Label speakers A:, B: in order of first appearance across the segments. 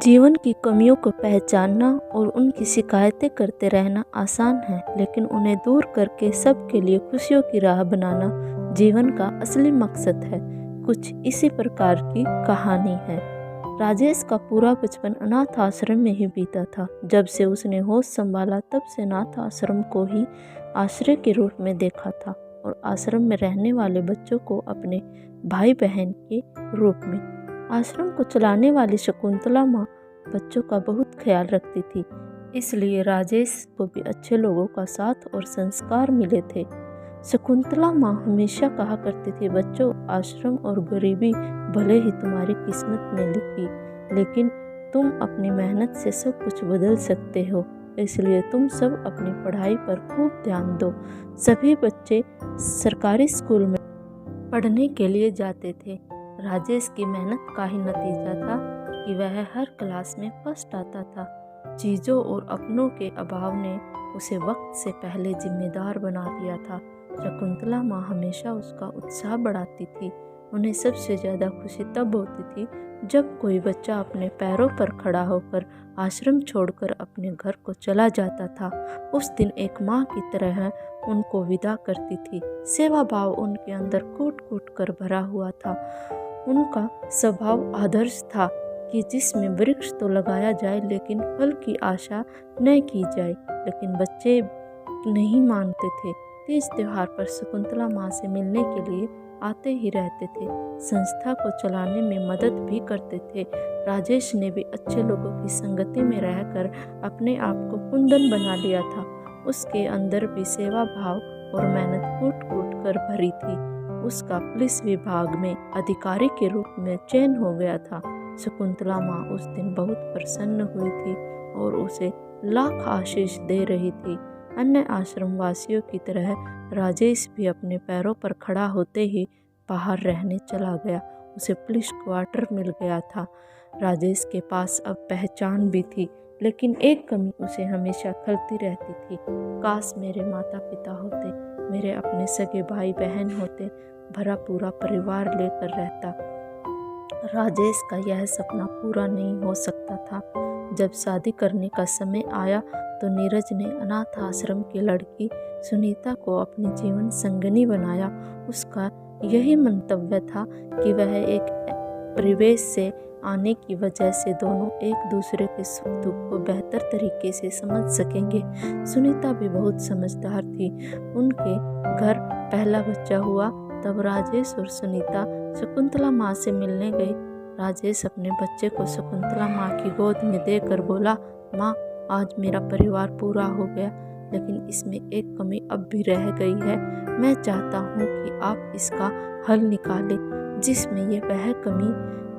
A: जीवन की कमियों को पहचानना और उनकी शिकायतें करते रहना आसान है, लेकिन उन्हें दूर करके सबके लिए खुशियों की राह बनाना जीवन का असली मकसद है। कुछ इसी प्रकार की कहानी है। राजेश का पूरा बचपन अनाथ आश्रम में ही बीता था। जब से उसने होश संभाला तब से अनाथ आश्रम को ही आश्रय के रूप में देखा था और आश्रम में रहने वाले बच्चों को अपने भाई बहन के रूप में। आश्रम को चलाने वाली शकुंतला माँ बच्चों का बहुत ख्याल रखती थी, इसलिए राजेश को भी अच्छे लोगों का साथ और संस्कार मिले थे। शकुंतला माँ हमेशा कहा करती थी, बच्चों, आश्रम और गरीबी भले ही तुम्हारी किस्मत में लिखी, लेकिन तुम अपनी मेहनत से सब कुछ बदल सकते हो, इसलिए तुम सब अपनी पढ़ाई पर खूब ध्यान दो। सभी बच्चे सरकारी स्कूल में पढ़ने के लिए जाते थे। राजेश की मेहनत का ही नतीजा था कि वह हर क्लास में फर्स्ट आता था। चीज़ों और अपनों के अभाव ने उसे वक्त से पहले जिम्मेदार बना दिया था। शकुंतला माँ हमेशा उसका उत्साह बढ़ाती थी। उन्हें सबसे ज़्यादा खुशी तब होती थी जब कोई बच्चा अपने पैरों पर खड़ा होकर आश्रम छोड़कर अपने घर को चला जाता था। उस दिन एक माँ की तरह उनको विदा करती थी। सेवा भाव उनके अंदर कूट कूट कर भरा हुआ था। उनका स्वभाव आदर्श था कि जिसमें वृक्ष तो लगाया जाए लेकिन फल की आशा न की जाए, लेकिन बच्चे नहीं मानते थे। तीज त्योहार पर शकुंतला माँ से मिलने के लिए आते ही रहते थे। संस्था को चलाने में मदद भी करते थे। राजेश ने भी अच्छे लोगों की संगति में रहकर अपने आप को कुंदन बना लिया था। उसके अंदर भी सेवा भाव और मेहनत कूट कूट कर भरी थी। उसका पुलिस विभाग में अधिकारी के रूप में चयन हो गया था। शकुंतला माँ उस दिन बहुत प्रसन्न हुई थी और उसे लाख आशीष दे रही थी। अन्य आश्रम वासियों की तरह राजेश भी अपने पैरों पर खड़ा होते ही बाहर रहने चला गया। उसे पुलिस क्वार्टर मिल गया था। राजेश के पास अब पहचान भी थी, लेकिन एक कमी उसे हमेशा खलती रहती थी। काश मेरे माता पिता होते, मेरे अपने सगे भाई बहन होते, भरा पूरा परिवार लेकर रहता। राजेश का यह सपना पूरा नहीं हो सकता था। जब शादी करने का समय आया तो नीरज ने अनाथ आश्रम की लड़की सुनीता को अपनी जीवन संगनी बनाया। उसका यही मंतव्य था कि वह एक परिवेश से आने की वजह से दोनों एक दूसरे के सुख दुख को बेहतर तरीके से समझ सकेंगे। सुनीता भी बहुत समझदार थी। उनके घर पहला बच्चा हुआ तब राजेश और सुनीता शकुंतला माँ से मिलने गए। राजेश अपने बच्चे को शकुंतला माँ की गोद में देकर बोला, माँ, आज मेरा परिवार पूरा हो गया, लेकिन इसमें एक कमी अब भी रह गई है। मैं चाहता हूँ कि आप इसका हल निकालें, जिसमें यह वह कमी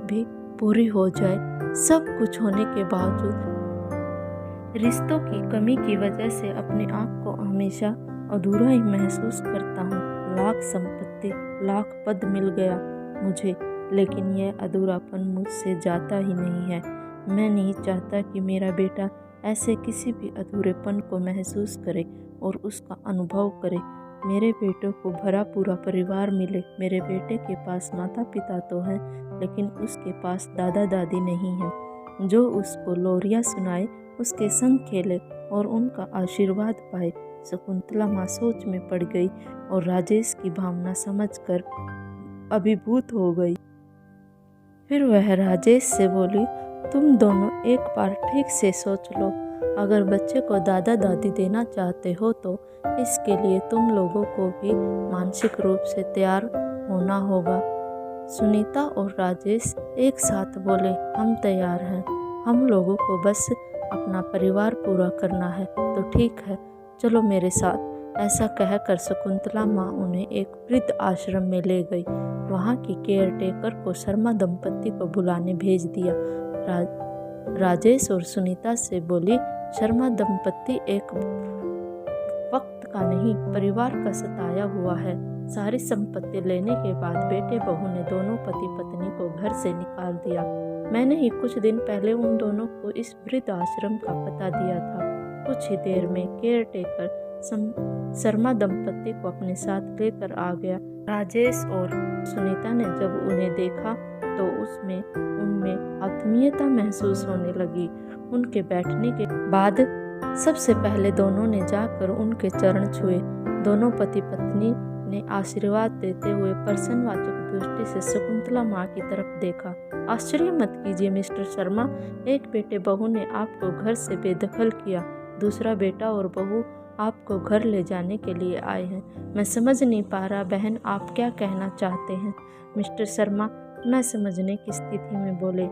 A: भी पूरी हो जाए। सब कुछ होने के बावजूद रिश्तों की कमी की वजह से अपने आप को हमेशा अधूरा ही महसूस करता हूँ। लाख संपत्ति, लाख पद मिल गया मुझे, लेकिन यह अधूरापन मुझसे जाता ही नहीं है। मैं नहीं चाहता कि मेरा बेटा ऐसे किसी भी अधूरेपन को महसूस करे और उसका अनुभव करे। मेरे बेटों को भरा पूरा परिवार मिले। मेरे बेटे के पास माता पिता तो हैं, लेकिन उसके पास दादा दादी नहीं हैं जो उसको लोरियां सुनाए, उसके संग खेले और उनका आशीर्वाद पाए। शकुंतला माँ सोच में पड़ गई और राजेश की भावना समझकर अभिभूत हो गई। फिर वह राजेश से बोली, तुम दोनों एक बार ठीक से सोच लो। अगर बच्चे को दादा दादी देना चाहते हो तो इसके लिए तुम लोगों को भी मानसिक रूप से तैयार होना होगा। सुनीता और राजेश एक साथ बोले, हम तैयार हैं। हम लोगों को बस अपना परिवार पूरा करना है, तो ठीक है, चलो मेरे साथ। ऐसा कहकर शकुंतला माँ उन्हें एक वृद्ध आश्रम में ले गई। वहाँ की केयरटेकर को शर्मा दंपत्ति को बुलाने भेज दिया। राजेश और सुनीता से बोली, शर्मा दंपत्ति एक वक्त का नहीं, परिवार का सताया हुआ है। सारी संपत्ति लेने के बाद बेटे बहू ने दोनों पति पत्नी को घर से निकाल दिया। मैंने ही कुछ दिन पहले उन दोनों को इस वृद्ध आश्रम का पता दिया था। कुछ ही देर में केयरटेकर शर्मा दंपत्ति को अपने साथ लेकर आ गया। राजेश और सुनीता ने जब उन्हें देखा तो उसमें उनमें आत्मीयता महसूस होने लगी। उनके बैठने के बाद सबसे पहले दोनों ने जाकर उनके चरण छुए। दोनों पति पत्नी ने आशीर्वाद देते हुए प्रश्नवाचक दृष्टि से शकुंतला माँ की तरफ देखा। आश्चर्य मत कीजिए मिस्टर शर्मा, एक बेटे बहू ने आपको घर से बेदखल किया, दूसरा बेटा और बहू आपको घर ले जाने के लिए आए हैं। मैं समझ नहीं पा रहा बहन, आप क्या कहना चाहते हैं? मिस्टर शर्मा न समझने की स्थिति में बोले,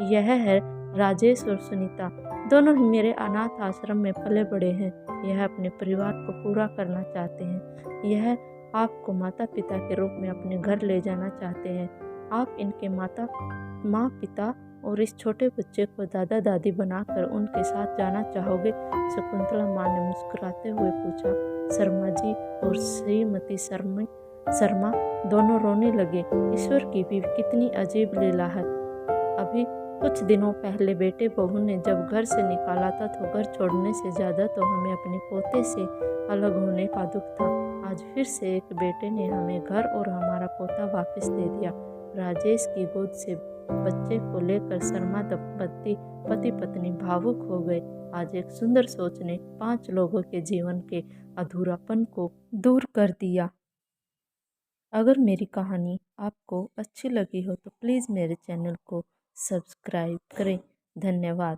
A: यह है राजेश और सुनीता, दोनों ही मेरे अनाथ आश्रम में पले बड़े हैं। यह अपने परिवार को पूरा करना चाहते हैं। यह आपको माता पिता के रूप में अपने घर ले जाना चाहते हैं। आप इनके माँ पिता और इस छोटे बच्चे को दादा दादी बनाकर उनके साथ जाना चाहोगे? शकुंतला माँ ने मुस्कुराते हुए पूछा। शर्मा जी और श्रीमती शर्मा दोनों रोने लगे। ईश्वर की भी कितनी अजीब लीला है। अभी कुछ दिनों पहले बेटे बहू ने जब घर से निकाला था तो घर छोड़ने से ज़्यादा तो हमें अपने पोते से अलग होने का दुख था। आज फिर से एक बेटे ने हमें घर और हमारा पोता वापस दे दिया। राजेश की गोद से बच्चे को लेकर शर्मा दंपति पति पत्नी भावुक हो गए। आज एक सुंदर सोच ने 5 लोगों के जीवन के अधूरापन को दूर कर दिया। अगर मेरी कहानी आपको अच्छी लगी हो तो प्लीज़ मेरे चैनल को सब्सक्राइब करें। धन्यवाद।